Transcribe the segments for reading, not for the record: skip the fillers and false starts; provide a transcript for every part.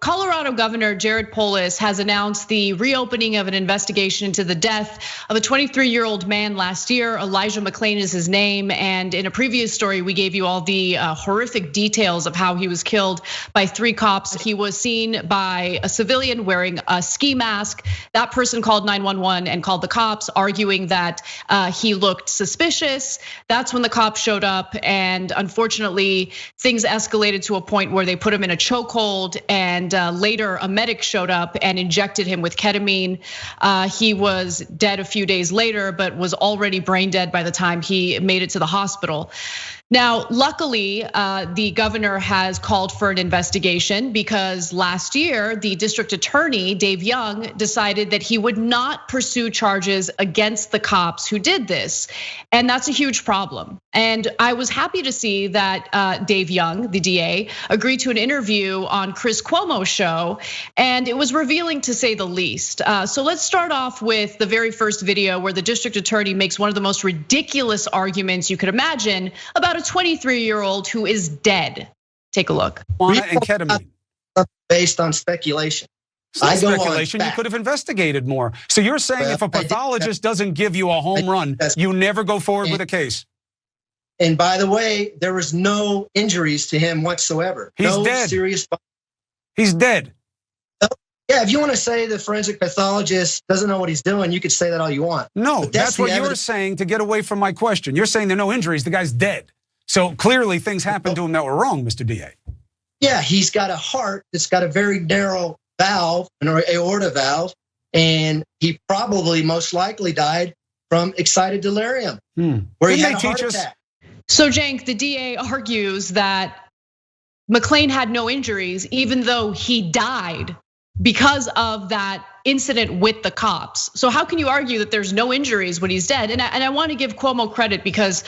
Colorado Governor Jared Polis has announced the reopening of an investigation into the death of a 23-year-old man last year. Elijah McClain is his name. And in a previous story, we gave you all the horrific details of how he was killed by 3 cops. He was seen by a civilian wearing a ski mask. That person called 911 and called the cops, arguing that he looked suspicious. That's when the cops showed up, and unfortunately, things escalated to a point where they put him in a chokehold, and later a medic showed up and injected him with ketamine. He was dead a few days later, but was already brain dead by the time he made it to the hospital. Now, luckily, the governor has called for an investigation because last year, the district attorney, Dave Young, decided that he would not pursue charges against the cops who did this. And that's a huge problem. And I was happy to see that Dave Young, the DA, agreed to an interview on Chris Cuomo's show, and it was revealing to say the least. So let's start off with the very first video where the district attorney makes one of the most ridiculous arguments you could imagine about a 23-year-old who is dead. Take a look. Marijuana and ketamine. Based on speculation. Speculation, you could have investigated more. So you're saying if a pathologist doesn't give you a home run, you never go forward with a case? And by the way, there was no injuries to him whatsoever. He's no dead. Serious. He's dead. Yeah, if you want to say the forensic pathologist doesn't know what he's doing, you could say that all you want. No, that's what you're saying to get away from my question. You're saying there are no injuries, the guy's dead. So clearly things happened to him that were wrong, Mr. DA. Yeah, he's got a heart that's got a very narrow valve, an aorta valve, and he probably most likely died from excited delirium, where he had a heart attack. So Cenk, the DA argues that McClain had no injuries, even though he died because of that incident with the cops. So how can you argue that there's no injuries when he's dead? And I want to give Cuomo credit because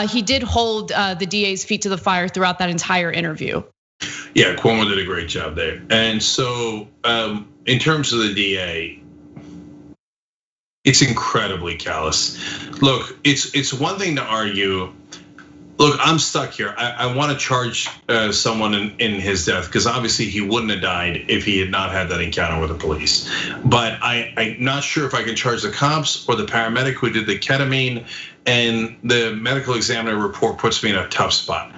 he did hold the DA's feet to the fire throughout that entire interview. Yeah, Cuomo did a great job there. And so in terms of the DA, it's incredibly callous. Look, it's one thing to argue. Look, I'm stuck here. I want to charge someone in his death because obviously he wouldn't have died if he had not had that encounter with the police. But I'm not sure if I can charge the cops or the paramedic who did the ketamine, and the medical examiner report puts me in a tough spot.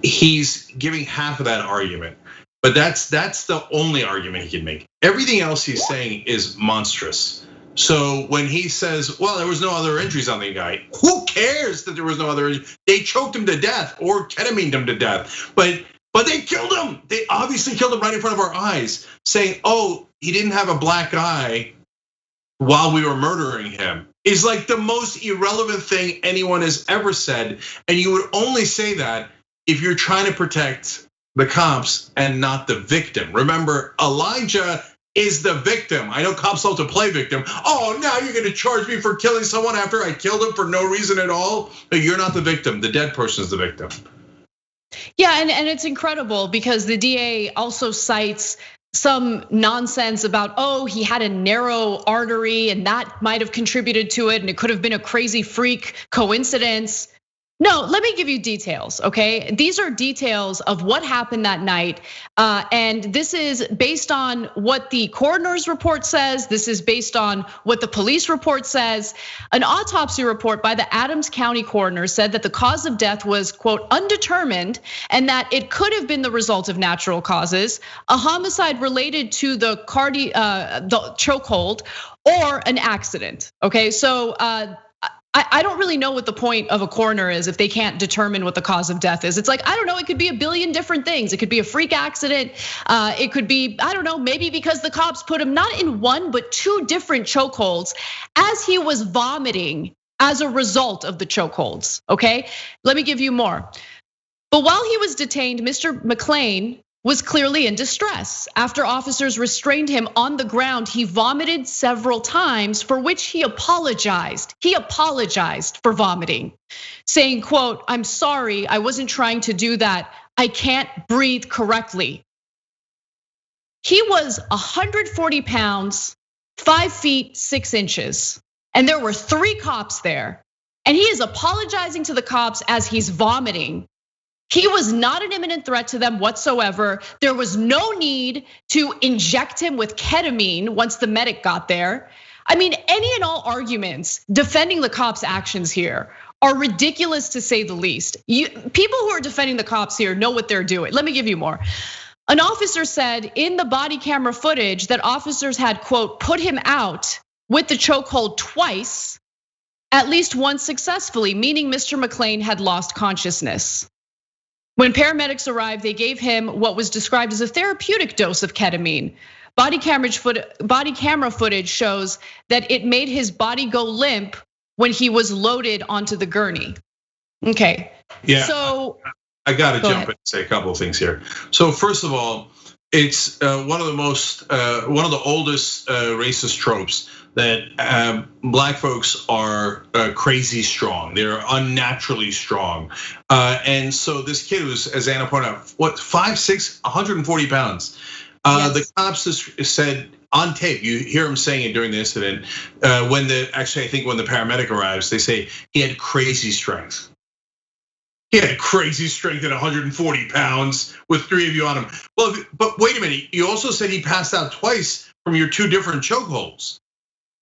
He's giving half of that argument, but that's the only argument he can make. Everything else he's saying is monstrous. So when he says, well, there was no other injuries on the guy, who cares that there was no other injuries? They choked him to death or ketamined him to death, but they killed him. They obviously killed him right in front of our eyes, saying, oh, he didn't have a black eye while we were murdering him. Is like the most irrelevant thing anyone has ever said. And you would only say that if you're trying to protect the cops and not the victim. Remember, Elijah is the victim. I know cops love to play victim. Oh, now you're gonna charge me for killing someone after I killed him for no reason at all? But you're not the victim, the dead person is the victim. Yeah, and it's incredible because the DA also cites some nonsense about, oh, he had a narrow artery and that might have contributed to it and it could have been a crazy freak coincidence. No, let me give you details, okay? These are details of what happened that night. And this is based on what the coroner's report says. This is based on what the police report says. An autopsy report by the Adams County coroner said that the cause of death was, quote, undetermined, and that it could have been the result of natural causes, a homicide related to the chokehold, or an accident, okay? So I don't really know what the point of a coroner is if they can't determine what the cause of death is. It's like, I don't know, it could be a billion different things. It could be a freak accident. It could be, I don't know, maybe because the cops put him not in one, but 2 different chokeholds as he was vomiting as a result of the chokeholds, okay? Let me give you more. But while he was detained, Mr. McClain was clearly in distress. After officers restrained him on the ground, he vomited several times, for which he apologized. He apologized for vomiting, saying, quote, I'm sorry, I wasn't trying to do that. I can't breathe correctly. He was 140 pounds, 5 feet 6 inches, and there were 3 cops there. And he is apologizing to the cops as he's vomiting. He was not an imminent threat to them whatsoever. There was no need to inject him with ketamine once the medic got there. I mean, any and all arguments defending the cops' actions here are ridiculous to say the least. People who are defending the cops here know what they're doing. Let me give you more. An officer said in the body camera footage that officers had, quote, put him out with the chokehold twice, at least once successfully, meaning Mr. McClain had lost consciousness. When paramedics arrived, they gave him what was described as a therapeutic dose of ketamine. Body camera footage shows that it made his body go limp when he was loaded onto the gurney. Okay. Yeah. So I got to jump in and say a couple of things here. So first of all, it's one of the oldest racist tropes that black folks are crazy strong. They're unnaturally strong. And so this kid was, as Anna pointed out, what, 5'6", 140 pounds. Yes. The cops said on tape, you hear him saying it during the incident, I think when the paramedic arrives, they say he had crazy strength. He had crazy strength at 140 pounds with 3 of you on him. Well, but wait a minute, you also said he passed out twice from your 2 different chokeholds.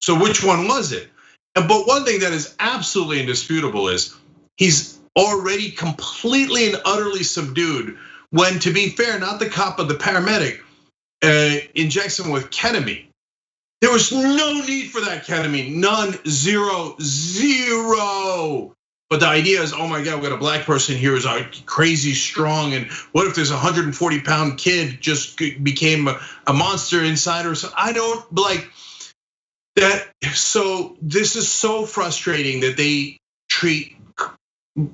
So which one was it? But one thing that is absolutely indisputable is he's already completely and utterly subdued when, to be fair, not the cop but the paramedic injects him with ketamine. There was no need for that ketamine, none, zero. But the idea is, oh my God, we got a black person here who's crazy strong, and what if there's a 140-pound kid just became a monster inside or something? I don't like that. So this is so frustrating that they treat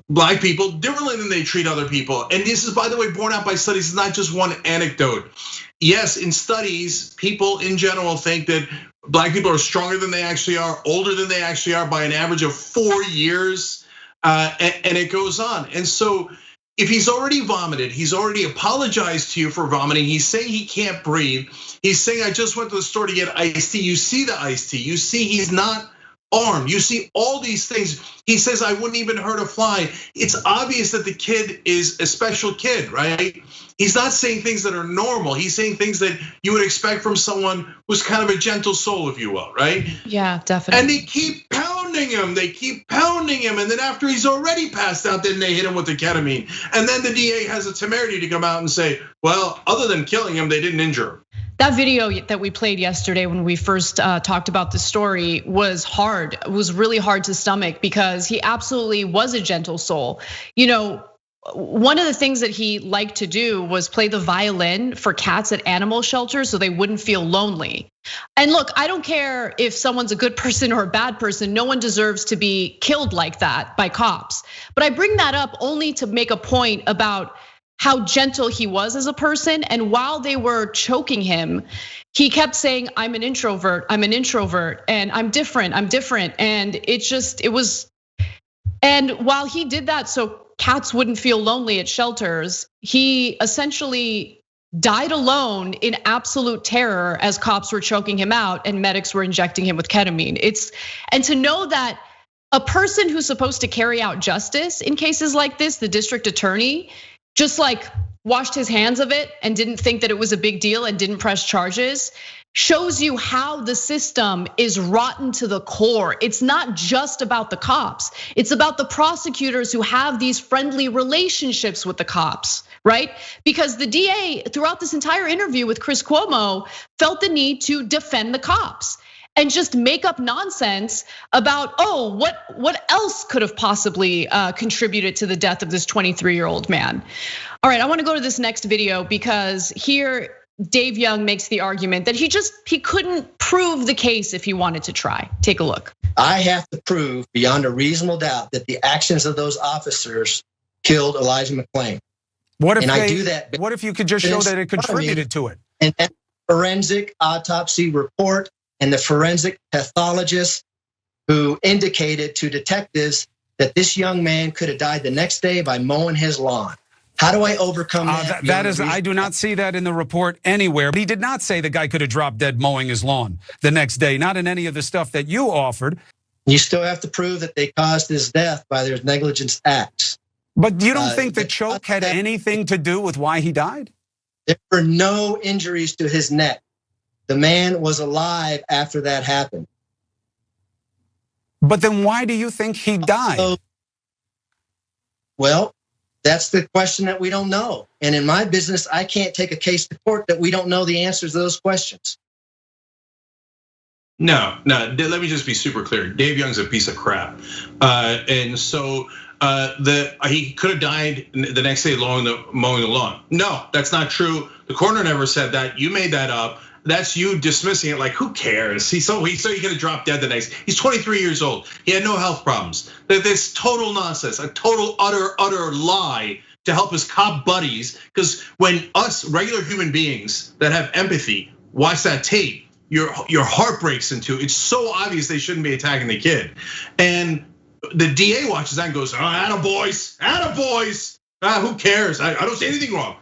black people differently than they treat other people. And this is, by the way, borne out by studies. It's not just one anecdote. Yes, in studies, people in general think that black people are stronger than they actually are, older than they actually are by an average of 4 years. And it goes on. And so if he's already vomited, he's already apologized to you for vomiting. He's saying he can't breathe. He's saying, I just went to the store to get iced tea. You see the iced tea. You see he's not armed. You see all these things. He says, I wouldn't even hurt a fly. It's obvious that the kid is a special kid, right? He's not saying things that are normal. He's saying things that you would expect from someone who's kind of a gentle soul, if you will, right? Yeah, definitely. And they keep pounding him. And then after he's already passed out, then they hit him with the ketamine. And then the DA has a temerity to come out and say, well, other than killing him, they didn't injure him. That video that we played yesterday when we first talked about the story was hard. It was really hard to stomach because he absolutely was a gentle soul. You know, one of the things that he liked to do was play the violin for cats at animal shelters so they wouldn't feel lonely. And look, I don't care if someone's a good person or a bad person. No one deserves to be killed like that by cops. But I bring that up only to make a point about how gentle he was as a person. And while they were choking him, he kept saying, I'm an introvert, and I'm different. And and while he did that so cats wouldn't feel lonely at shelters, he essentially died alone in absolute terror as cops were choking him out and medics were injecting him with ketamine. And to know that a person who's supposed to carry out justice in cases like this, the district attorney, just like washed his hands of it and didn't think that it was a big deal and didn't press charges, shows you how the system is rotten to the core. It's not just about the cops. It's about the prosecutors who have these friendly relationships with the cops, right? Because the DA throughout this entire interview with Chris Cuomo felt the need to defend the cops and just make up nonsense about, what else could have possibly contributed to the death of this 23-year-old man. All right, I wanna go to this next video because here Dave Young makes the argument that he couldn't prove the case if he wanted to try. Take a look. I have to prove beyond a reasonable doubt that the actions of those officers killed Elijah McClain. What if you could just show that it contributed to it? And that forensic autopsy report and the forensic pathologist who indicated to detectives that this young man could have died the next day by mowing his lawn. How do I overcome that? I do not see that in the report anywhere. He did not say the guy could have dropped dead mowing his lawn the next day, not in any of the stuff that you offered. You still have to prove that they caused his death by their negligence acts. But you don't think the choke had anything to do with why he died? There were no injuries to his neck. The man was alive after that happened. But then why do you think he died? Well, that's the question that we don't know. And in my business, I can't take a case to court that we don't know the answers to those questions. No. Let me just be super clear. Dave Young's a piece of crap, and so he could have died the next day mowing the lawn. No, that's not true. The coroner never said that. You made that up. That's you dismissing it like, who cares? He could have dropped dead the next. He's 23 years old. He had no health problems. This total nonsense, a total utter lie to help his cop buddies. Because when us regular human beings that have empathy watch that tape, your heart breaks into. It's so obvious they shouldn't be attacking the kid. And the DA watches that and goes, attaboys. Who cares? I don't see anything wrong.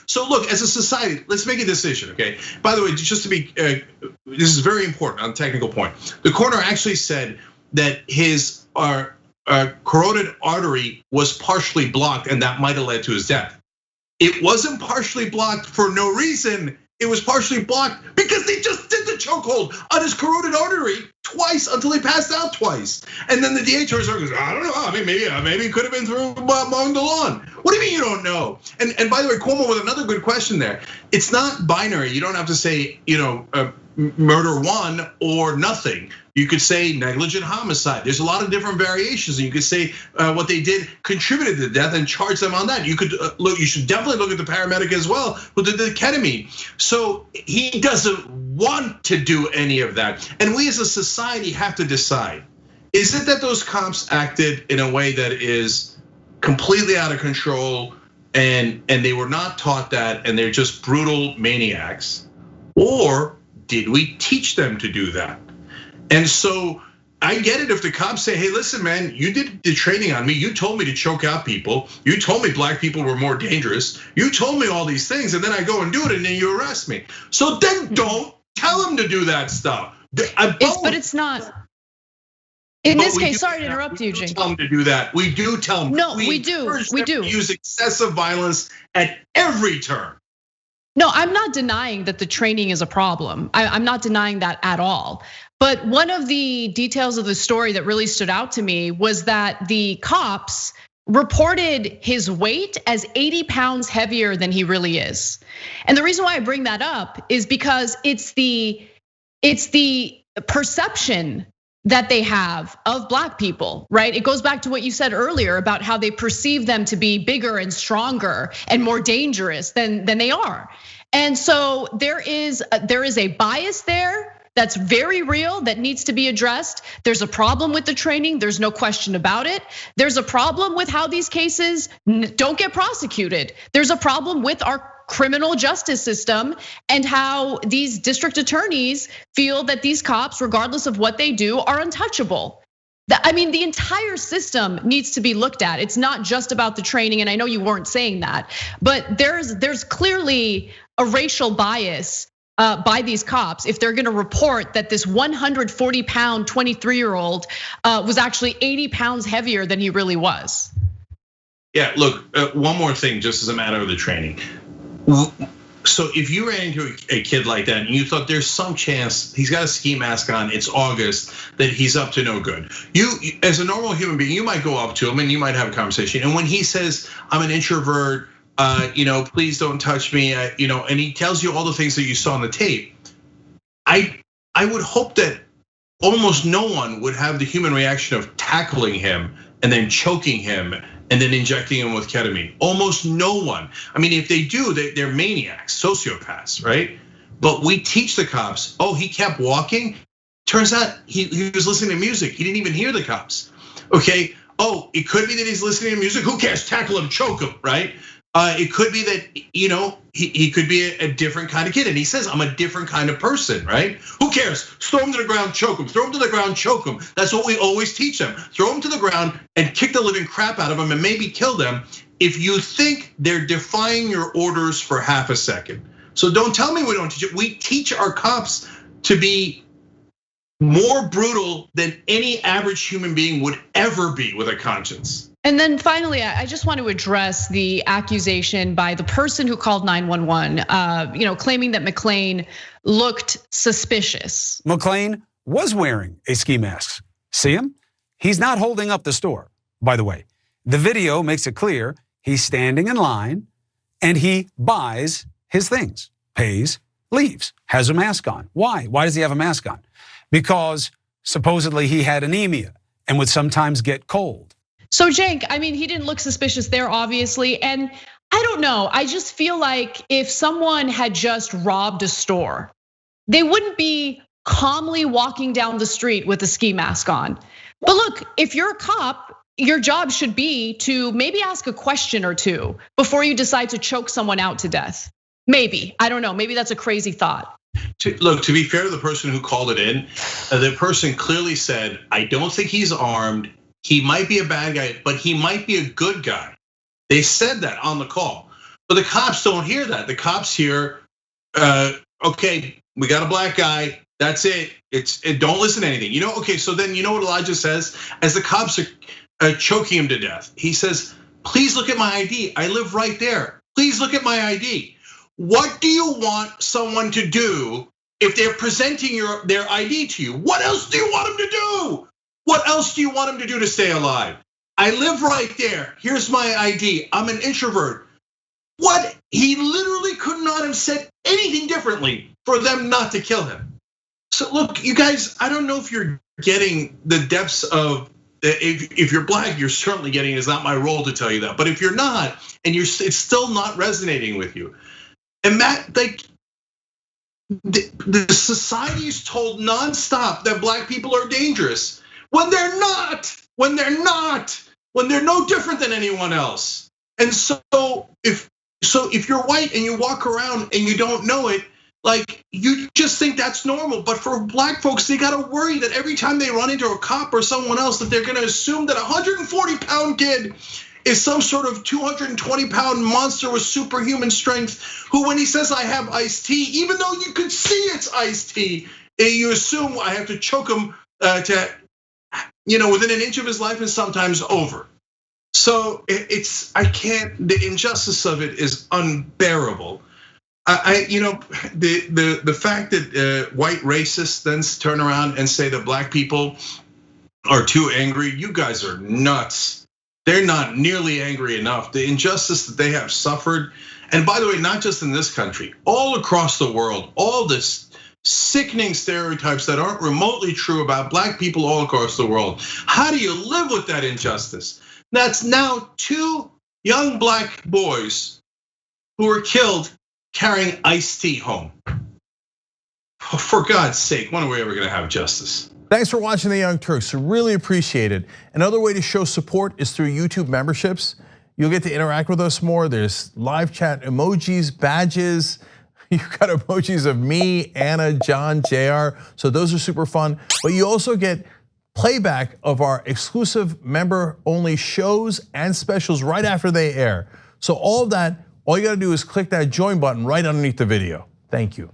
So look, as a society, let's make a decision, okay? By the way, just to be, this is very important on a technical point. The coroner actually said that his carotid artery was partially blocked and that might have led to his death. It wasn't partially blocked for no reason. It was partially blocked because they just did the chokehold on his carotid artery twice until he passed out twice. And then the DA turns around and goes, I don't know. I mean, maybe it could have been through mowing the lawn. What do you mean you don't know? And by the way, Cuomo with another good question there. It's not binary. You don't have to say, murder one or nothing. You could say negligent homicide. There's a lot of different variations, and you could say what they did contributed to death and charge them on that. You could look. You should definitely look at the paramedic as well who did the ketamine. So he doesn't want to do any of that, and we as a society have to decide: is it that those cops acted in a way that is completely out of control, and they were not taught that, and they're just brutal maniacs, or did we teach them to do that? And so I get it if the cops say, hey, listen, man, you did the training on me. You told me to choke out people. You told me black people were more dangerous. You told me all these things, and then I go and do it, and then you arrest me. So then don't tell them to do that stuff. But it's not. In this case, sorry to interrupt you, Cenk. Tell them to do that. We do tell them. No, we do. Use excessive violence at every turn. No, I'm not denying that the training is a problem. I'm not denying that at all. But one of the details of the story that really stood out to me was that the cops reported his weight as 80 pounds heavier than he really is. And the reason why I bring that up is because it's the perception that they have of black people, right? It goes back to what you said earlier about how they perceive them to be bigger and stronger and more dangerous than they are. And so there is a bias there that's very real that needs to be addressed. There's a problem with the training, there's no question about it. There's a problem with how these cases don't get prosecuted. There's a problem with our criminal justice system and how these district attorneys feel that these cops, regardless of what they do, are untouchable. I mean, the entire system needs to be looked at. It's not just about the training, and I know you weren't saying that, but there's clearly a racial bias by these cops if they're gonna report that this 140-pound 23-year-old was actually 80 pounds heavier than he really was. Yeah, look, one more thing, just as a matter of the training. So if you ran into a kid like that and you thought there's some chance he's got a ski mask on, it's August, that he's up to no good. You, as a normal human being, you might go up to him and you might have a conversation. And when he says, I'm an introvert, please don't touch me, and he tells you all the things that you saw on the tape. I would hope that almost no one would have the human reaction of tackling him and then choking him and then injecting him with ketamine. Almost no one. I mean, if they do, they're maniacs, sociopaths, right? But we teach the cops, he kept walking. Turns out he was listening to music. He didn't even hear the cops, okay? It could be that he's listening to music. Who cares? Tackle him, choke him, right? It could be that, he could be a different kind of kid. And he says, I'm a different kind of person, right? Who cares? Throw him to the ground, choke him. Throw him to the ground, choke him. That's what we always teach them. Throw him to the ground and kick the living crap out of him and maybe kill them if you think they're defying your orders for half a second. So don't tell me we don't teach it. We teach our cops to be more brutal than any average human being would ever be with a conscience. And then finally, I just want to address the accusation by the person who called 911, claiming that McClain looked suspicious. McClain was wearing a ski mask. See him? He's not holding up the store, by the way. The video makes it clear he's standing in line and he buys his things, pays, leaves, has a mask on. Why? Why does he have a mask on? Because supposedly he had anemia and would sometimes get cold. So Cenk, I mean, he didn't look suspicious there, obviously. And I don't know, I just feel like if someone had just robbed a store, they wouldn't be calmly walking down the street with a ski mask on. But look, if you're a cop, your job should be to maybe ask a question or two before you decide to choke someone out to death. Maybe, I don't know, maybe that's a crazy thought. Look, to be fair to the person who called it in, the person clearly said, I don't think he's armed. He might be a bad guy, but he might be a good guy. They said that on the call, but the cops don't hear that. The cops hear, okay, we got a black guy. That's it. Don't listen to anything. Okay, so then you know what Elijah says? As the cops are choking him to death, he says, please look at my ID. I live right there. Please look at my ID. What do you want someone to do if they're presenting their ID to you? What else do you want them to do? What else do you want him to do to stay alive? I live right there. Here's my ID. I'm an introvert. What? He literally could not have said anything differently for them not to kill him. So look, you guys, I don't know if you're getting the depths of, if you're black, you're certainly getting it. It's not my role to tell you that. But if you're not, and it's still not resonating with you. And Matt, like, the society is told nonstop that black people are dangerous. When they're not, when they're no different than anyone else. And so if you're white and you walk around and you don't know it, like you just think that's normal. But for black folks, they gotta worry that every time they run into a cop or someone else, that they're gonna assume that a 140-pound kid is some sort of 220-pound monster with superhuman strength, who when he says I have iced tea, even though you could see it's iced tea, you assume I have to choke him to within an inch of his life and sometimes over. So the injustice of it is unbearable. The fact that white racists then turn around and say that black people are too angry, you guys are nuts. They're not nearly angry enough. The injustice that they have suffered, and by the way, not just in this country, all across the world, all this sickening stereotypes that aren't remotely true about black people all across the world. How do you live with that injustice? That's now 2 young black boys who were killed carrying iced tea home. For God's sake, when are we ever gonna have justice? Thanks for watching The Young Turks, really appreciate it. Another way to show support is through YouTube memberships. You'll get to interact with us more. There's live chat emojis, badges. You've got emojis of me, Anna, John, JR. So those are super fun. But you also get playback of our exclusive member-only shows and specials right after they air. So all of that, all you gotta do is click that join button right underneath the video. Thank you.